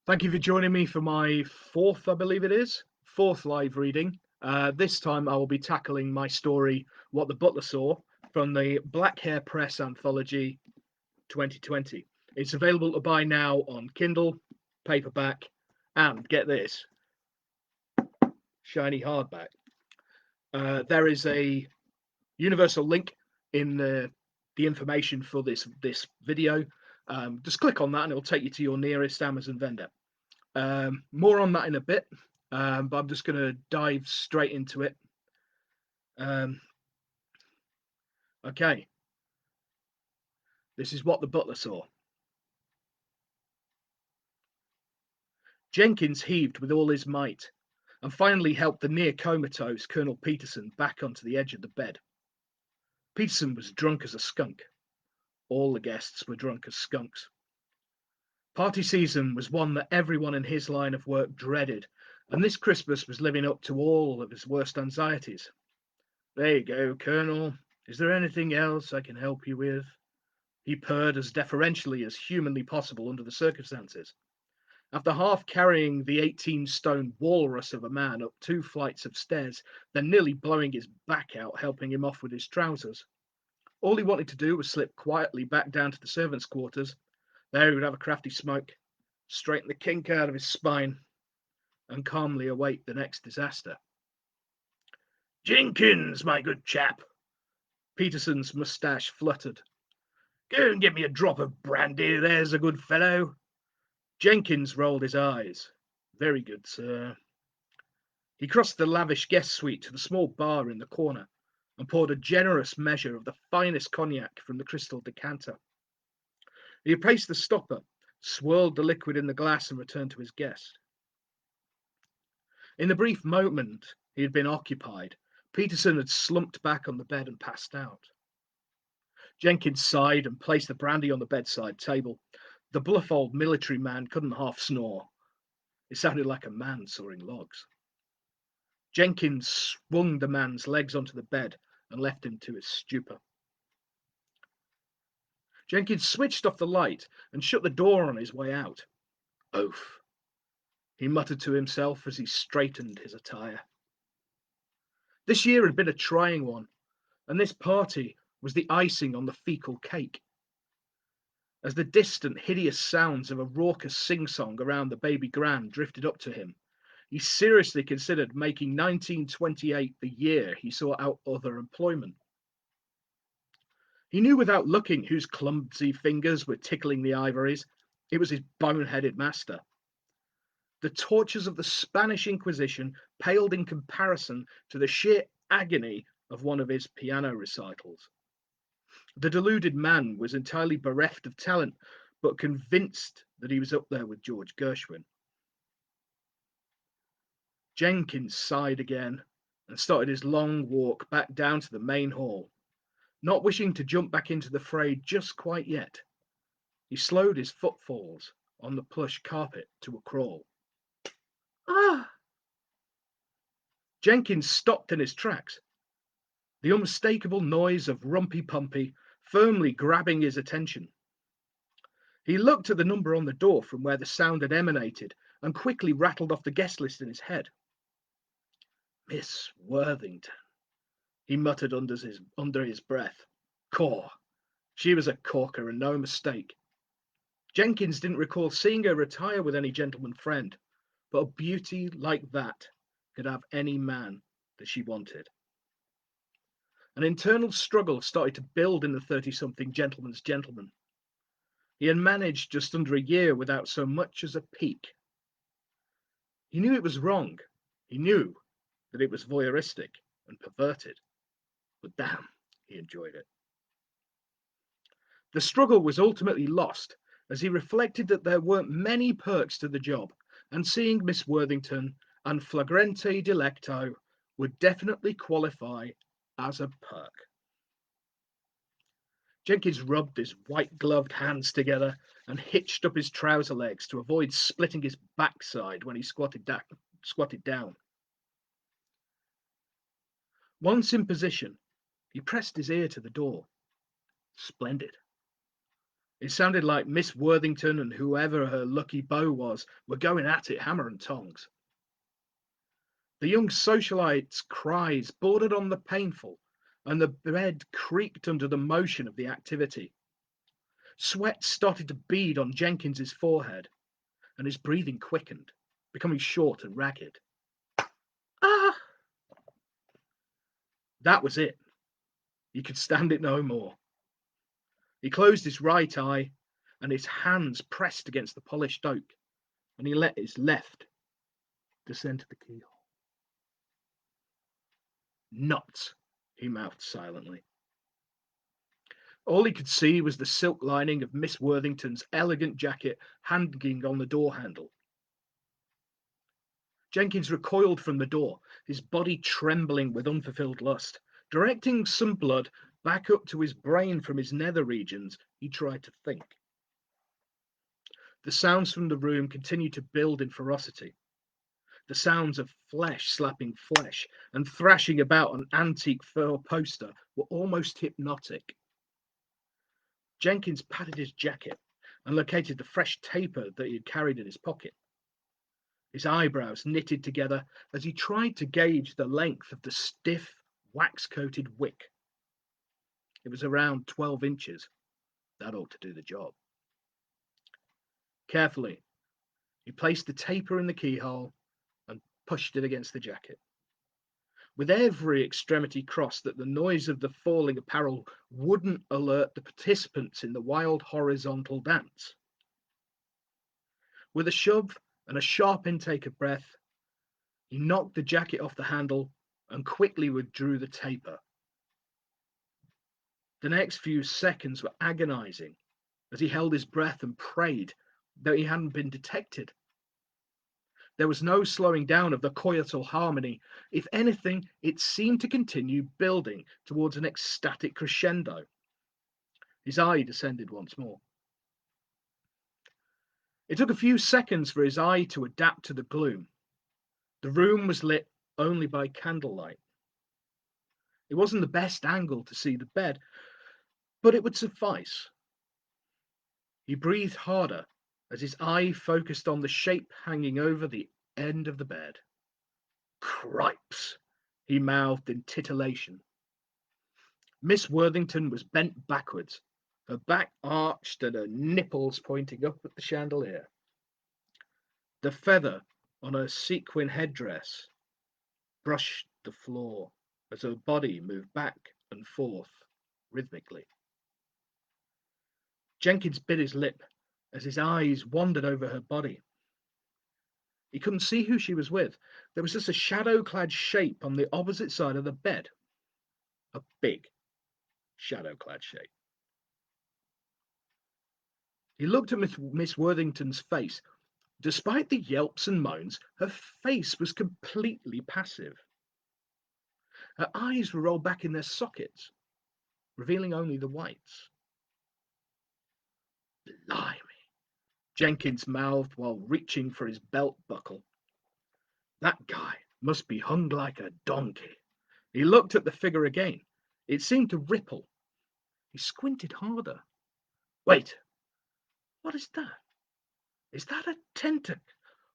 Thank you for joining me for my fourth, I believe it is, fourth live reading. This time I will be tackling my story, What the Butler Saw, from the Black Hare Press anthology 2020. It's available to buy now on Kindle, paperback, and get this, shiny hardback. There is a universal link in the information for this video. Just click on that and it'll take you to your nearest Amazon vendor. More on that in a bit, but I'm just going to dive straight into it. Okay, this is what the butler saw. Jenkins heaved with all his might and finally helped the near comatose Colonel Peterson back onto the edge of the bed. Peterson was drunk as a skunk. All the guests were drunk as skunks. Party season was one that everyone in his line of work dreaded, and this Christmas was living up to all of his worst anxieties. There you go, Colonel. Is there anything else I can help you with? He purred as deferentially as humanly possible under the circumstances. After half carrying the 18-stone walrus of a man up 2 flights of stairs, then nearly blowing his back out, helping him off with his trousers. All he wanted to do was slip quietly back down to the servants' quarters. There he would have a crafty smoke, straighten the kink out of his spine, and calmly await the next disaster. Jenkins, my good chap. Peterson's moustache fluttered. Go and get me a drop of brandy, there's a good fellow. Jenkins rolled his eyes. Very good, sir. He crossed the lavish guest suite to the small bar in the corner and poured a generous measure of the finest cognac from the crystal decanter. He replaced the stopper, swirled the liquid in the glass, and returned to his guest. In the brief moment he had been occupied, Peterson had slumped back on the bed and passed out. Jenkins sighed and placed the brandy on the bedside table. The bluff old military man couldn't half snore. It sounded like a man sawing logs. Jenkins swung the man's legs onto the bed and left him to his stupor. Jenkins switched off the light and shut the door on his way out. Oaf, he muttered to himself as he straightened his attire. This year had been a trying one, and this party was the icing on the fecal cake. As the distant, hideous sounds of a raucous sing-song around the baby grand drifted up to him, he seriously considered making 1928 the year he sought out other employment. He knew without looking whose clumsy fingers were tickling the ivories. It was his boneheaded master. The tortures of the Spanish Inquisition paled in comparison to the sheer agony of one of his piano recitals. The deluded man was entirely bereft of talent, but convinced that he was up there with George Gershwin. Jenkins sighed again and started his long walk back down to the main hall. Not wishing to jump back into the fray just quite yet, he slowed his footfalls on the plush carpet to a crawl. Ah! Jenkins stopped in his tracks. The unmistakable noise of Rumpy Pumpy firmly grabbing his attention. He looked at the number on the door from where the sound had emanated and quickly rattled off the guest list in his head. Miss Worthington, he muttered under his breath. Caw. She was a corker and no mistake. Jenkins didn't recall seeing her retire with any gentleman friend, but a beauty like that could have any man that she wanted. An internal struggle started to build in the 30-something gentleman's gentleman. He had managed just under a year without so much as a peek. He knew it was wrong. He knew that it was voyeuristic and perverted. But damn, he enjoyed it. The struggle was ultimately lost as he reflected that there weren't many perks to the job, and seeing Miss Worthington and flagrante delicto would definitely qualify as a perk. Jenkins rubbed his white-gloved hands together and hitched up his trouser legs to avoid splitting his backside when he squatted down. Once in position, he pressed his ear to the door. Splendid. It sounded like Miss Worthington and whoever her lucky beau was were going at it hammer and tongs. The young socialite's cries bordered on the painful, and the bed creaked under the motion of the activity. Sweat started to bead on Jenkins's forehead, and his breathing quickened, becoming short and ragged. Ah! That was it. He could stand it no more. He closed his right eye, and his hands pressed against the polished oak, and he let his left descend to the keyhole. Nuts, he mouthed silently. All he could see was the silk lining of Miss Worthington's elegant jacket hanging on the door handle. Jenkins recoiled from the door, his body trembling with unfulfilled lust. Directing some blood back up to his brain from his nether regions, he tried to think. The sounds from the room continued to build in ferocity. The sounds of flesh slapping flesh and thrashing about an antique fur poster were almost hypnotic. Jenkins patted his jacket and located the fresh taper that he had carried in his pocket. His eyebrows knitted together as he tried to gauge the length of the stiff, wax-coated wick. It was around 12 inches. That ought to do the job. Carefully, he placed the taper in the keyhole and pushed it against the jacket. With every extremity crossed that the noise of the falling apparel wouldn't alert the participants in the wild horizontal dance. With a shove and a sharp intake of breath, he knocked the jacket off the handle and quickly withdrew the taper. The next few seconds were agonizing as he held his breath and prayed that he hadn't been detected. There was no slowing down of the coital harmony. If anything, it seemed to continue building towards an ecstatic crescendo. His eye descended once more. It took a few seconds for his eye to adapt to the gloom. The room was lit only by candlelight. It wasn't the best angle to see the bed, but it would suffice. He breathed harder as his eye focused on the shape hanging over the end of the bed. Cripes, he mouthed in titillation. Miss Worthington was bent backwards, her back arched and her nipples pointing up at the chandelier. The feather on her sequin headdress brushed the floor as her body moved back and forth rhythmically. Jenkins bit his lip as his eyes wandered over her body. He couldn't see who she was with. There was just a shadow-clad shape on the opposite side of the bed. A big shadow-clad shape. He looked at Miss Worthington's face. Despite the yelps and moans, her face was completely passive. Her eyes were rolled back in their sockets, revealing only the whites. Blimey, Jenkins mouthed while reaching for his belt buckle. That guy must be hung like a donkey. He looked at the figure again. It seemed to ripple. He squinted harder. Wait, what is that? Is that a tentacle?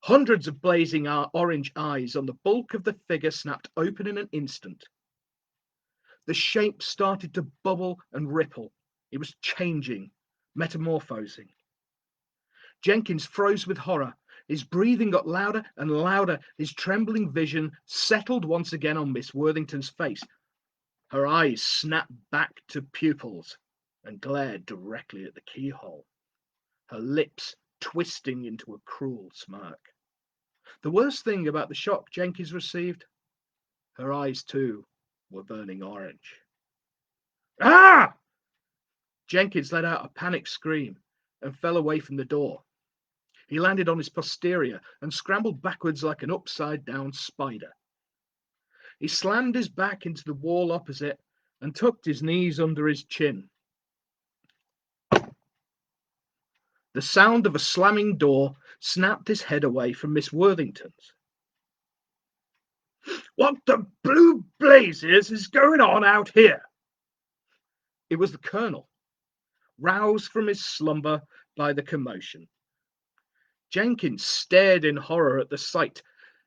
Hundreds of blazing orange eyes on the bulk of the figure snapped open in an instant. The shape started to bubble and ripple. It was changing, metamorphosing. Jenkins froze with horror. His breathing got louder and louder. His trembling vision settled once again on Miss Worthington's face. Her eyes snapped back to pupils and glared directly at the keyhole, her lips twisting into a cruel smirk. The worst thing about the shock Jenkins received, her eyes too were burning orange. Ah! Jenkins let out a panicked scream and fell away from the door. He landed on his posterior and scrambled backwards like an upside-down spider. He slammed his back into the wall opposite and tucked his knees under his chin. The sound of a slamming door snapped his head away from Miss Worthington's. What the blue blazes is going on out here? It was the Colonel. roused from his slumber by the commotion. Jenkins stared in horror at the sight.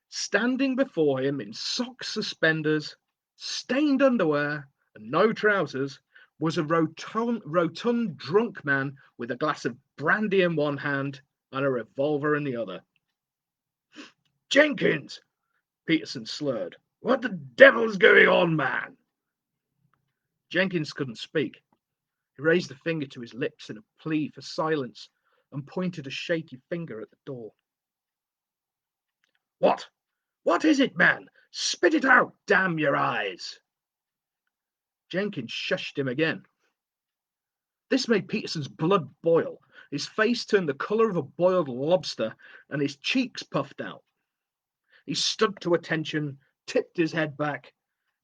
Standing before him in sock suspenders, stained underwear, and no trousers, was a rotund drunk man with a glass of brandy in one hand and a revolver in the other. "Jenkins!" Peterson slurred. "What the devil's going on, man?" Jenkins couldn't speak. He raised a finger to his lips in a plea for silence and pointed a shaky finger at the door. "What? What is it, man? Spit it out, damn your eyes!" Jenkins shushed him again. This made Peterson's blood boil. His face turned the colour of a boiled lobster, and his cheeks puffed out. He stood to attention, tipped his head back.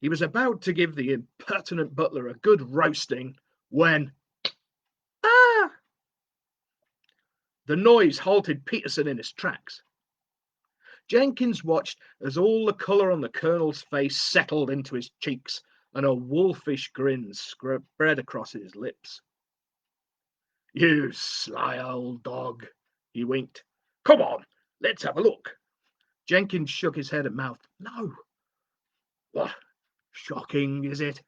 He was about to give the impertinent butler a good roasting when... Ah! The noise halted Peterson in his tracks. Jenkins watched as all the colour on the colonel's face settled into his cheeks and a wolfish grin spread across his lips. "You sly old dog," he winked. "Come on, let's have a look." Jenkins shook his head and mouthed, "No." "What? Shocking, is it?"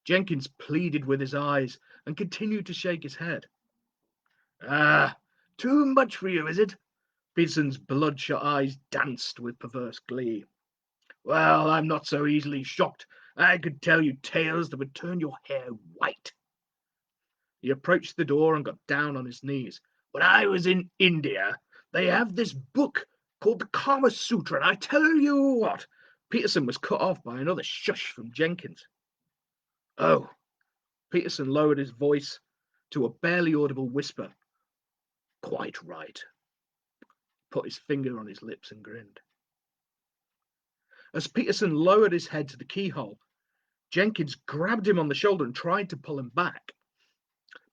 Jenkins pleaded with his eyes and continued to shake his head. "Ah, too much for you, is it?" Peterson's bloodshot eyes danced with perverse glee. "Well, I'm not so easily shocked. I could tell you tales that would turn your hair white." He approached the door and got down on his knees. "When I was in India, they have this book called the Kama Sutra, and I tell you what..." Peterson was cut off by another shush from Jenkins. "Oh." Peterson lowered his voice to a barely audible whisper. "Quite right." Put his finger on his lips and grinned. As Peterson lowered his head to the keyhole, Jenkins grabbed him on the shoulder and tried to pull him back.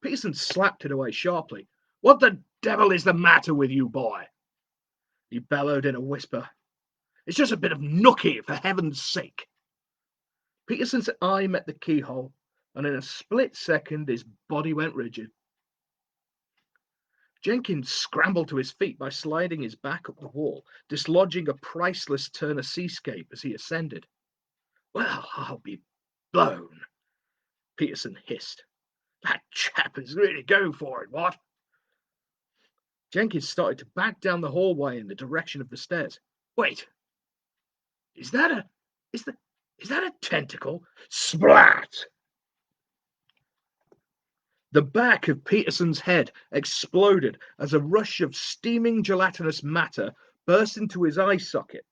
Peterson slapped it away sharply. "What the devil is the matter with you, boy?" he bellowed in a whisper. "It's just a bit of nookie, for heaven's sake." Peterson's eye met the keyhole, and in a split second his body went rigid. Jenkins scrambled to his feet by sliding his back up the wall, dislodging a priceless Turner seascape as he ascended. "Well, I'll be blown," Peterson hissed. "That chap is really going for it, what?" Jenkins started to back down the hallway in the direction of the stairs. "Wait, is that a tentacle?" Splat! The back of Peterson's head exploded as a rush of steaming gelatinous matter burst into his eye socket.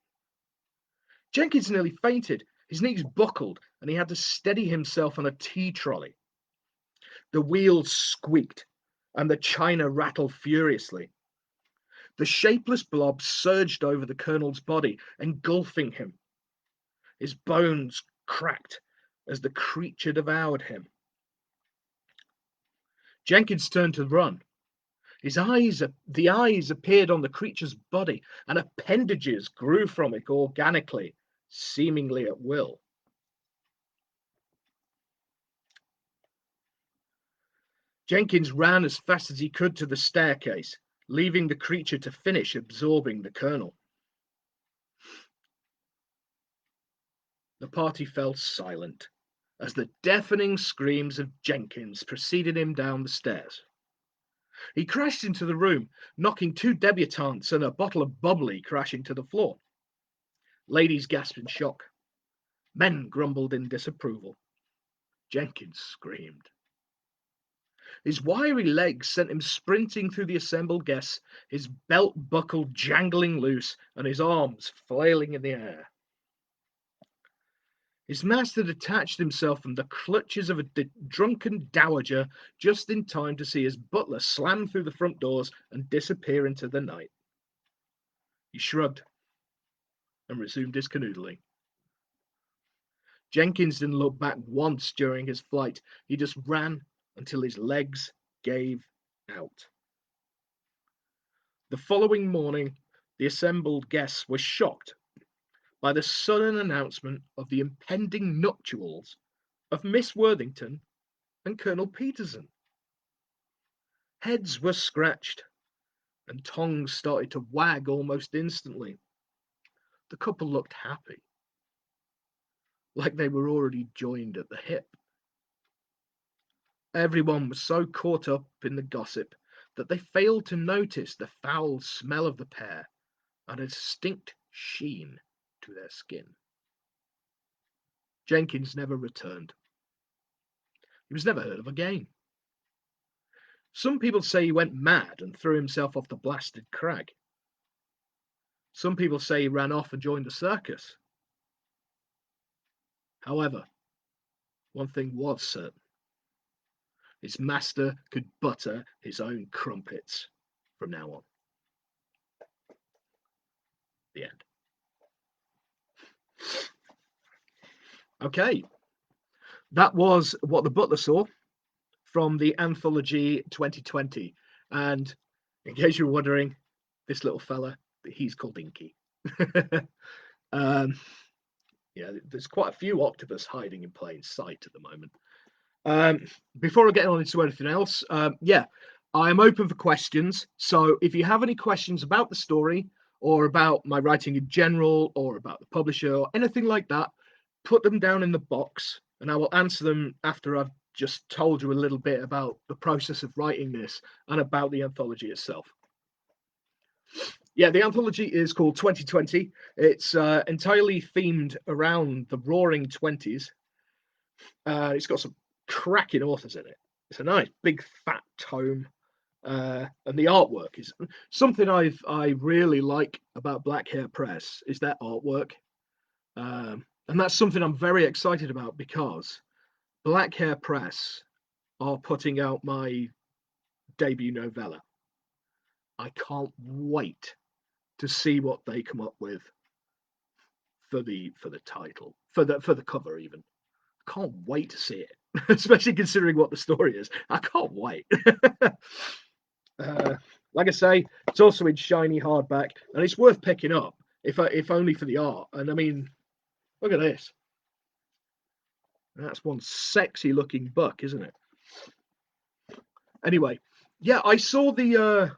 Jenkins nearly fainted. His knees buckled, and he had to steady himself on a tea trolley. The wheels squeaked, and the china rattled furiously. The shapeless blob surged over the colonel's body, engulfing him. His bones cracked as the creature devoured him. Jenkins turned to run. The eyes appeared on the creature's body, and appendages grew from it organically, seemingly at will. Jenkins ran as fast as he could to the staircase, leaving the creature to finish absorbing the colonel. The party fell silent as the deafening screams of Jenkins preceded him down the stairs. He crashed into the room, knocking two debutantes and a bottle of bubbly crashing to the floor. Ladies gasped in shock. Men grumbled in disapproval. Jenkins screamed. His wiry legs sent him sprinting through the assembled guests, his belt buckle jangling loose and his arms flailing in the air. His master detached himself from the clutches of a drunken dowager just in time to see his butler slam through the front doors and disappear into the night. He shrugged and resumed his canoodling. Jenkins didn't look back once during his flight. He just ran until his legs gave out. The following morning, the assembled guests were shocked by the sudden announcement of the impending nuptials of Miss Worthington and Colonel Peterson. Heads were scratched, and tongues started to wag almost instantly. The couple looked happy, like they were already joined at the hip. Everyone was so caught up in the gossip that they failed to notice the foul smell of the pair and a distinct sheen to their skin. Jenkins never returned. He was never heard of again. Some people say he went mad and threw himself off the blasted crag. Some people say he ran off and joined the circus. However, one thing was certain. His master could butter his own crumpets from now on. The end. Okay. That was What the Butler Saw from the anthology 2020. And in case you're wondering, this little fella, he's called Inky. Yeah, there's quite a few octopus hiding in plain sight at the moment. Before I get on into anything else, yeah, I am open for questions. So if you have any questions about the story or about my writing in general or about the publisher or anything like that, put them down in the box and I will answer them after I've just told you a little bit about the process of writing this and about the anthology itself. Yeah, the anthology is called 2020. It's entirely themed around the Roaring Twenties. It's got some cracking authors in it. It's a nice big fat tome, and the artwork is something I really like about Black Hare Press is their artwork, and that's something I'm very excited about because Black Hare Press are putting out my debut novella. I can't wait to see what they come up with for the title, for the cover even. I can't wait to see it, especially considering what the story is. I can't wait. Like I say, it's also in shiny hardback, and it's worth picking up if only for the art. And I mean, look at this. That's one sexy looking buck, isn't it? Anyway, yeah, I saw the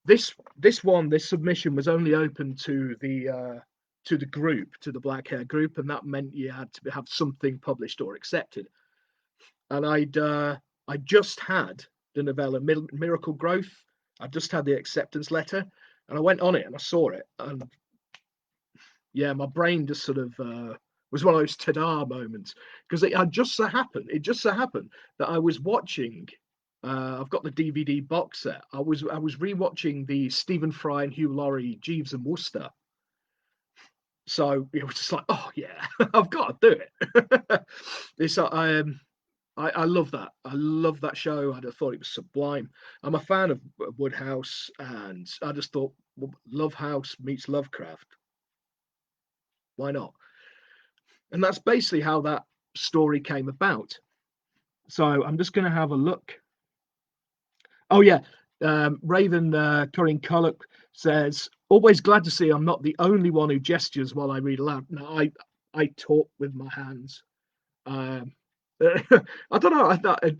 this submission was only open to the group, to the Black Hare group, and that meant you had to have something published or accepted. And I just had the novella Miracle Growth. I just had the acceptance letter, and I went on it and I saw it, and yeah, my brain just sort of was one of those ta-da moments because it just so happened that I was watching. I've got the DVD box set. I was rewatching the Stephen Fry and Hugh Laurie Jeeves and Wooster. So it was just like, oh yeah, I've got to do it. It's I love that. I love that show. I thought it was sublime. I'm a fan of Woodhouse, and I just thought Love House meets Lovecraft. Why not? And that's basically how that story came about. So I'm just going to have a look. Oh yeah, Raven Corinne Culloch says, "Always glad to see I'm not the only one who gestures while I read aloud." No, I talk with my hands. I don't know.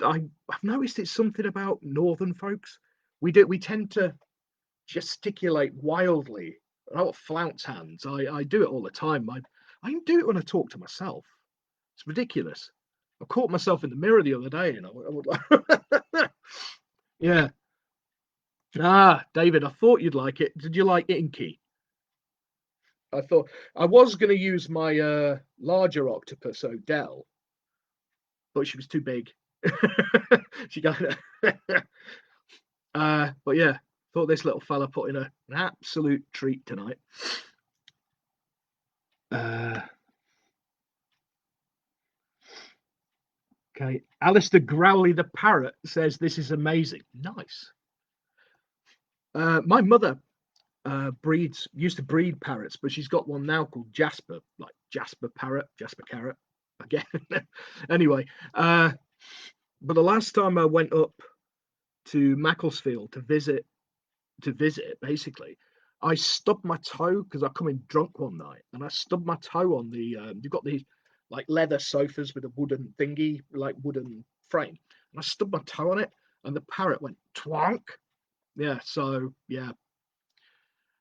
I've noticed it's something about northern folks. We tend to gesticulate wildly. I don't flounce hands. I do it all the time. I even do it when I talk to myself. It's ridiculous. I caught myself in the mirror the other day, and I would like, yeah. Ah, David, I thought you'd like it. Did you like Inky? I thought I was going to use my larger octopus, Odell, but she was too big. She got but yeah, thought this little fella put in an absolute treat tonight. Okay, Alistair Growley the parrot says this is amazing. Nice. My mother used to breed parrots, but she's got one now called Jasper, like Jasper Parrot, Jasper Carrot again. Anyway, but the last time I went up to Macclesfield to visit basically, I stubbed my toe because I come in drunk one night and I stubbed my toe on the you've got these like leather sofas with a wooden thingy, like wooden frame, and I stubbed my toe on it, and the parrot went twonk. Yeah, so yeah.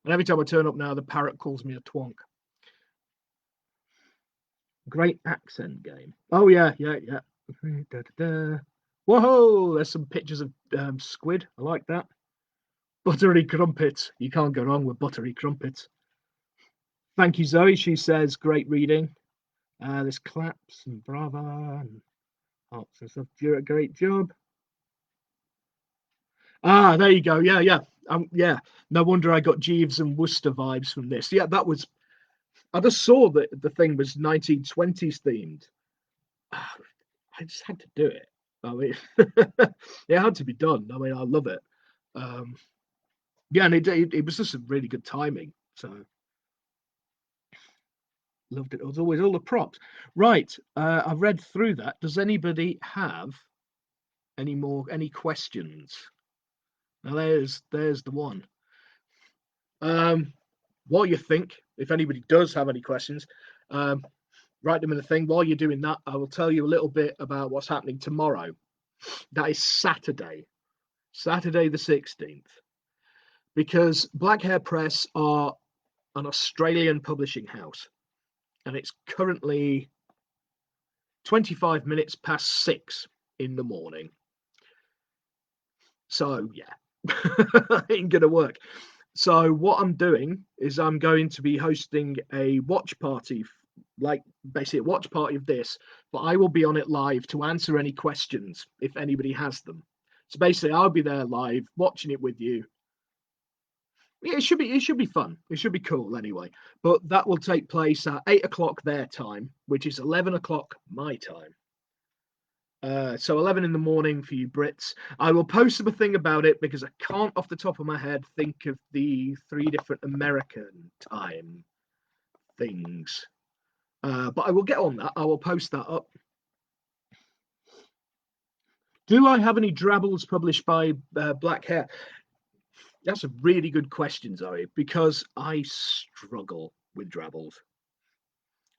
And every time I turn up now, the parrot calls me a twonk. Great accent game. Oh yeah, yeah, yeah. Da, da, da. Whoa, there's some pictures of squid. I like that. Buttery crumpets. You can't go wrong with buttery crumpets. Thank you, Zoe. She says, great reading. There's claps and brava and hearts and stuff. You're a great job. Ah, there you go. Yeah, yeah. Yeah. No wonder I got Jeeves and Worcester vibes from this. Yeah, that was. I just saw that the thing was 1920s themed. Ah, I just had to do it. I mean, it had to be done. I mean, I love it. Um, yeah, and it was just a really good timing. So loved it. It was always all the props. Right. I've read through that. Does anybody have any questions? Now there's the one. While you think, if anybody does have any questions, um, write them in the thing. While you're doing that, I will tell you a little bit about what's happening tomorrow. That is Saturday, Saturday the 16th, because Black Hare Press are an Australian publishing house, and it's currently 25 minutes past 6 in the morning. So yeah, ain't gonna work. So what I'm doing is I'm going to be hosting a watch party, like basically a watch party of this, but I will be on it live to answer any questions if anybody has them. So basically, I'll be there live watching it with you. Yeah, it should be fun. It should be cool anyway. But that will take place at 8 o'clock their time, which is 11 o'clock my time. So 11 in the morning for you Brits. I will post up a thing about it because I can't off the top of my head think of the 3 different American time things. But I will get on that. I will post that up. Do I have any drabbles published by Black Hare? That's a really good question, Zoe, because I struggle with drabbles.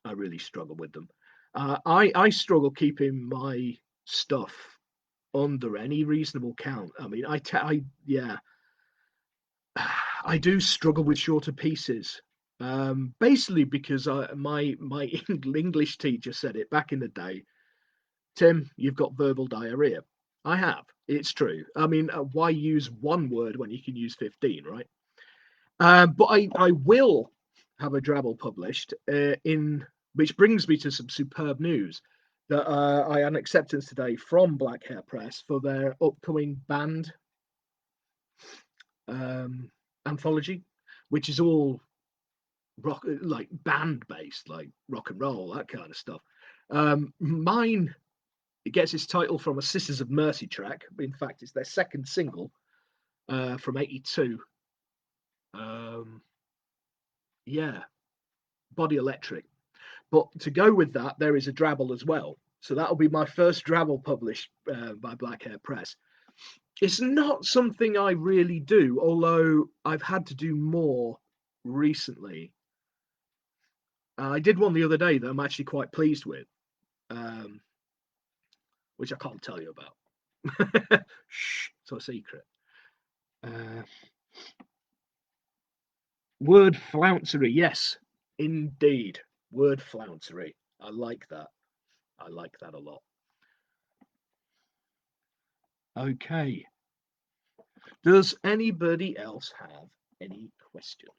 I really struggle with them. I struggle keeping my stuff under any reasonable count. I mean, yeah, I do struggle with shorter pieces. Basically because my English teacher said it back in the day. Tim, you've got verbal diarrhea. I have. It's true. I mean, why use one word when you can use 15, right? But I will have a drabble published which brings me to some superb news that I had an acceptance today from Black Hare Press for their upcoming band anthology, which is all rock, like band based, like rock and roll, that kind of stuff. Mine, it gets its title from a Sisters of Mercy track. In fact, it's their second single from '82. Yeah, Body Electric. But to go with that, there is a drabble as well. So that'll be my first drabble published by Black Hare Press. It's not something I really do, although I've had to do more recently. I did one the other day that I'm actually quite pleased with, um, which I can't tell you about. Shh, it's a secret. Uh, word flouncery, yes, indeed. Word flouncery. I like that. I like that a lot. Okay. Does anybody else have any questions?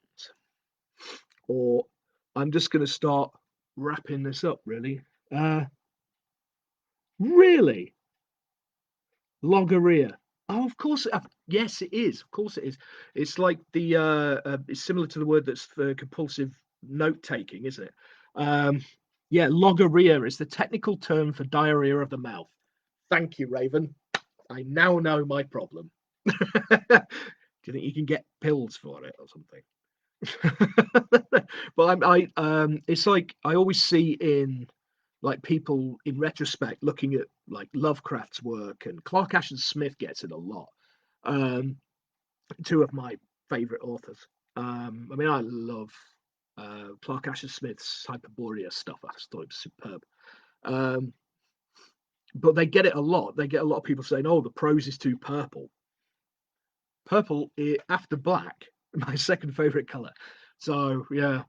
Or I'm just going to start wrapping this up, really. Really? Logorrhea. Oh, of course. Yes, it is. Of course, it is. It's like it's similar to the word that's for compulsive note taking, isn't it? Yeah, logorrhea is the technical term for diarrhea of the mouth. Thank you, Raven. I now know my problem. Do you think you can get pills for it or something? But it's like I always see in like people in retrospect looking at like Lovecraft's work, and Clark Ashton Smith gets it a lot. Um, Two of my favorite authors. I mean, I love Clark Ashton Smith's Hyperborea stuff. I just thought it was superb. Um, but they get it a lot. They get a lot of people saying, "Oh, the prose is too purple." Purple after black, my second favorite color. So yeah,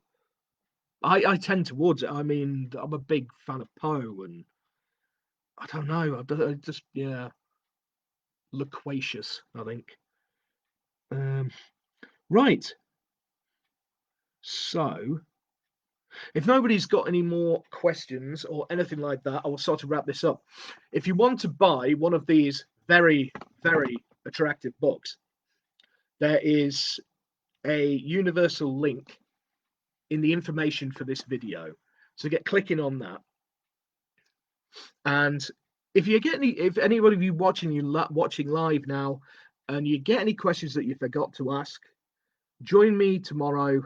I tend towards it. I mean, I'm a big fan of Poe, and I don't know. I just yeah, loquacious. I think. Um, right. So if nobody's got any more questions or anything like that, I will sort of wrap this up. If you want to buy one of these very, very attractive books, there is a universal link in the information for this video. So get clicking on that. And if anybody of you watching live now, and you get any questions that you forgot to ask, join me tomorrow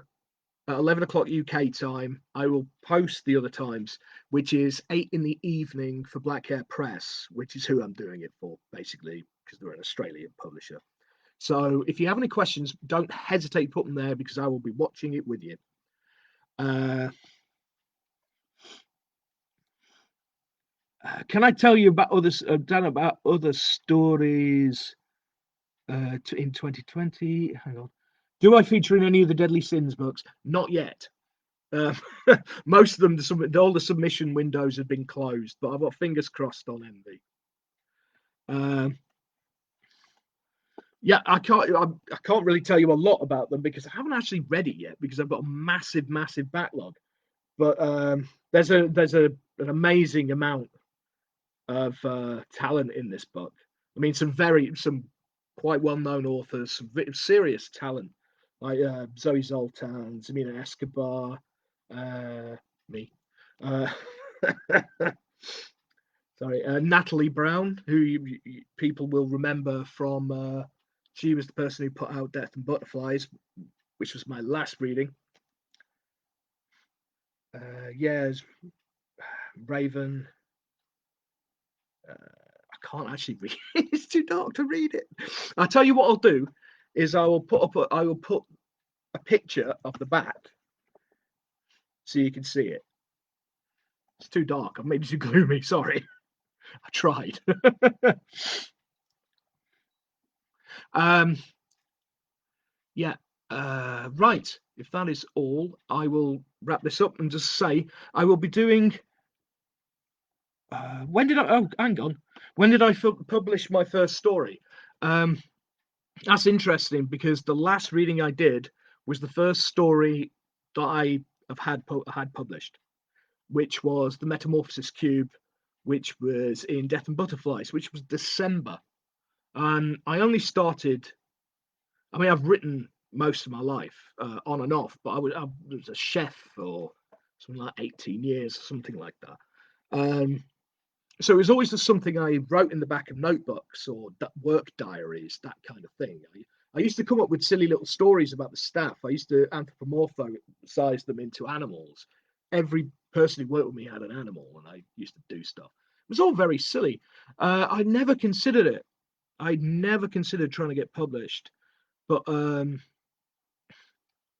at 11 o'clock UK time. I will post the other times, which is 8 in the evening for Black Hare Press, which is who I'm doing it for, basically, because they're an Australian publisher. So if you have any questions, don't hesitate to put them there, because I will be watching it with you. Can I tell you about other stories in 2020? Hang on. Do I feature in any of the Deadly Sins books? Not yet. Uh, most of them, all the submission windows have been closed, but I've got fingers crossed on Envy. Yeah, I can't really tell you a lot about them because I haven't actually read it yet, because I've got a massive backlog. But there's an amazing amount of talent in this book. I mean, some quite well-known authors, some serious talent, like Zoe Zoltan, Zamina Escobar, me. Uh, sorry, Natalie Brown, who people will remember from. She was the person who put out Death and Butterflies, which was my last reading. Yeah, Raven. I can't actually read it. It's too dark to read it. I'll tell you what I'll do is I will put a picture of the back so you can see it. It's too dark. I've made it too gloomy. Sorry. I tried. Yeah. Right. If that is all, I will wrap this up and just say I will be doing. When did I? Oh, hang on. When did I publish my first story? That's interesting, because the last reading I did was the first story that I have had published, which was The Metamorphosis Cube, which was in Death and Butterflies, which was December. And I only started. I mean, I've written most of my life on and off, but I was a chef for something like 18 years, something like that. So it was always just something I wrote in the back of notebooks or work diaries, that kind of thing. I used to come up with silly little stories about the staff. I used to anthropomorphize them into animals. Every person who worked with me had an animal, and I used to do stuff. It was all very silly. I never considered it. I never considered trying to get published, but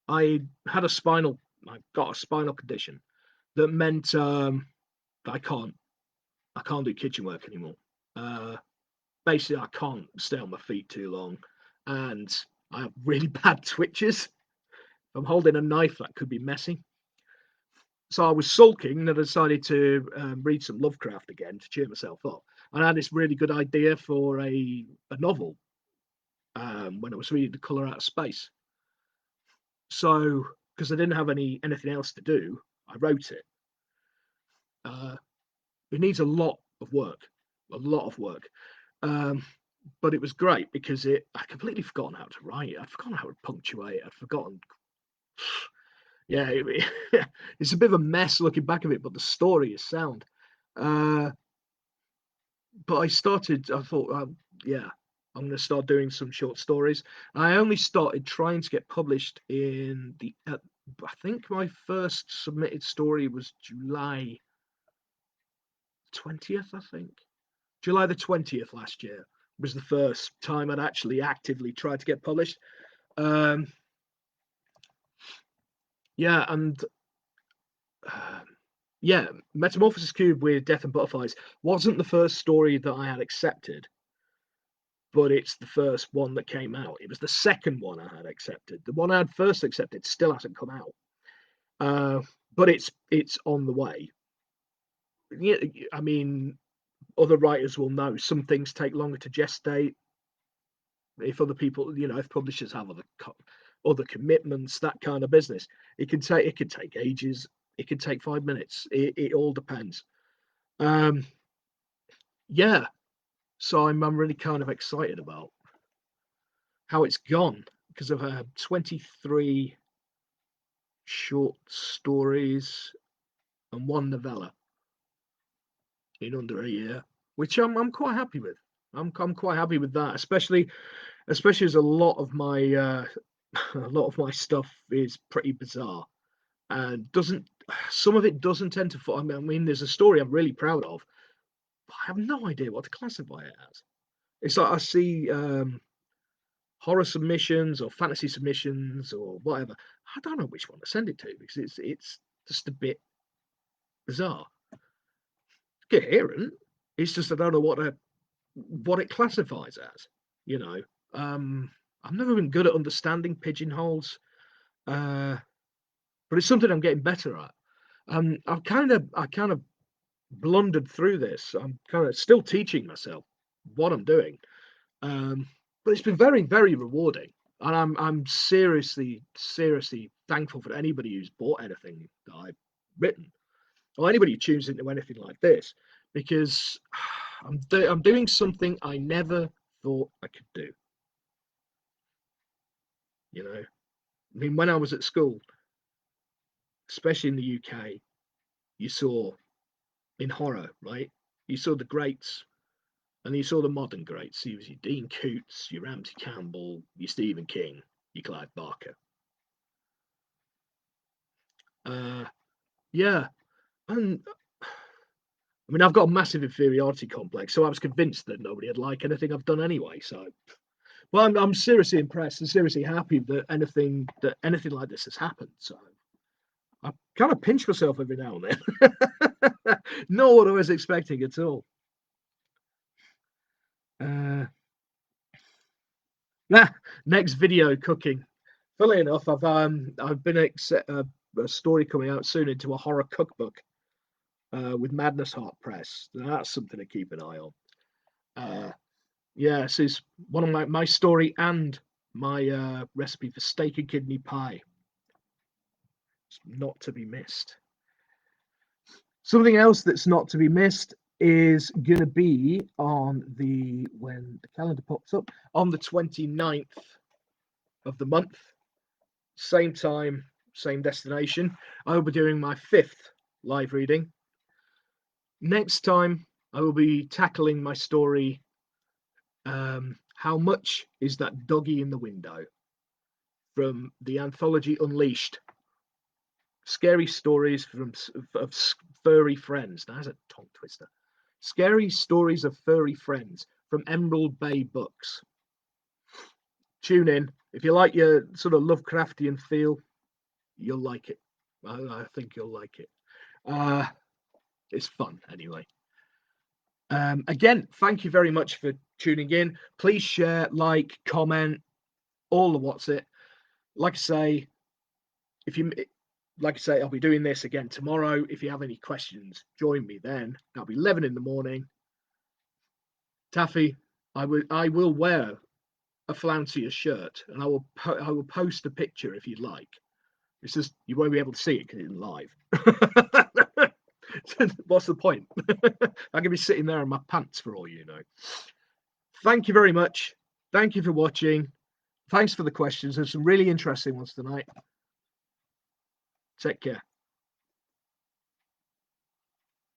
I got a spinal condition that meant I can't do kitchen work anymore. Basically, I can't stay on my feet too long, and I have really bad twitches. If I'm holding a knife, that could be messy. So I was sulking, and I decided to read some Lovecraft again to cheer myself up. And I had this really good idea for a novel when I was reading The Color Out of Space. So, because I didn't have anything else to do, I wrote it. It needs a lot of work. But it was great because I completely forgotten how to write. I'd forgotten how to punctuate. I'd forgotten. Yeah, it's a bit of a mess looking back of it, but the story is sound. But I thought, yeah, I'm going to start doing some short stories. I only started trying to get published I think my first submitted story was July 20th, I think. July the 20th last year was the first time I'd actually actively tried to get published. Yeah, and Yeah, Metamorphosis Cube with Death and Butterflies wasn't the first story that I had accepted, but it's the first one that came out. It was the second one I had accepted. The one I had first accepted still hasn't come out, but it's on the way. Yeah, I mean, other writers will know some things take longer to gestate. If other people, if publishers have other commitments, that kind of business, it could take ages. It could take 5 minutes. It all depends. Um, yeah, so I'm really kind of excited about how it's gone because I've had 23 short stories and one novella in under a year, which I'm quite happy with. I'm quite happy with that, especially as a lot of my a lot of my stuff is pretty bizarre and doesn't some of it doesn't tend to I mean there's a story I'm really proud of, but I have no idea what to classify it as. It's like I see horror submissions or fantasy submissions or whatever. I don't know which one to send it to because it's just a bit bizarre. Coherent. It's just I don't know what it classifies as. You know, I've never been good at understanding pigeonholes, but it's something I'm getting better at. I kind of blundered through this. I'm kind of still teaching myself what I'm doing, but it's been very, very rewarding, and I'm seriously thankful for anybody who's bought anything that I've written, or anybody who tunes into anything like this, because I'm doing something I never thought I could do. You know, I mean, when I was at school, especially in the UK, you saw in horror, right? You saw the greats, and you saw the modern greats. You was your Dean Koontz, your Ramsey Campbell, your Stephen King, your Clive Barker. Yeah, and I mean, I've got a massive inferiority complex, so I was convinced that nobody would like anything I've done anyway. So, well, I'm seriously impressed and seriously happy that anything like this has happened. So, I kind of pinch myself every now and then. Not what I was expecting at all. Next video cooking. Funnily enough, I've been a story coming out soon into a horror cookbook with Madness Heart Press. That's something to keep an eye on. Yeah, this is one of my story and my recipe for steak and kidney pie. It's not to be missed. Something else that's not to be missed is going to be on when the calendar pops up, on the 29th of the month, same time, same destination. I will be doing my 5th live reading. Next time, I will be tackling my story, How Much Is That Doggy in the Window? From the anthology Unleashed. Scary stories of furry friends. That's a tongue twister. Scary stories of furry friends from Emerald Bay Books. Tune in. If you like your sort of Lovecraftian feel, you'll like it. I think you'll like it. It's fun anyway. Again, thank you very much for tuning in. Please share, like, comment, all the what's it. Like I say, I'll be doing this again tomorrow. If you have any questions, join me then. That'll be 11 in the morning. Taffy, I will wear a flouncier shirt, and I will post a picture if you'd like. It's just you won't be able to see it because it's live. What's the point? I can be sitting there in my pants for all you know. Thank you very much. Thank you for watching. Thanks for the questions. There's some really interesting ones tonight. Take care.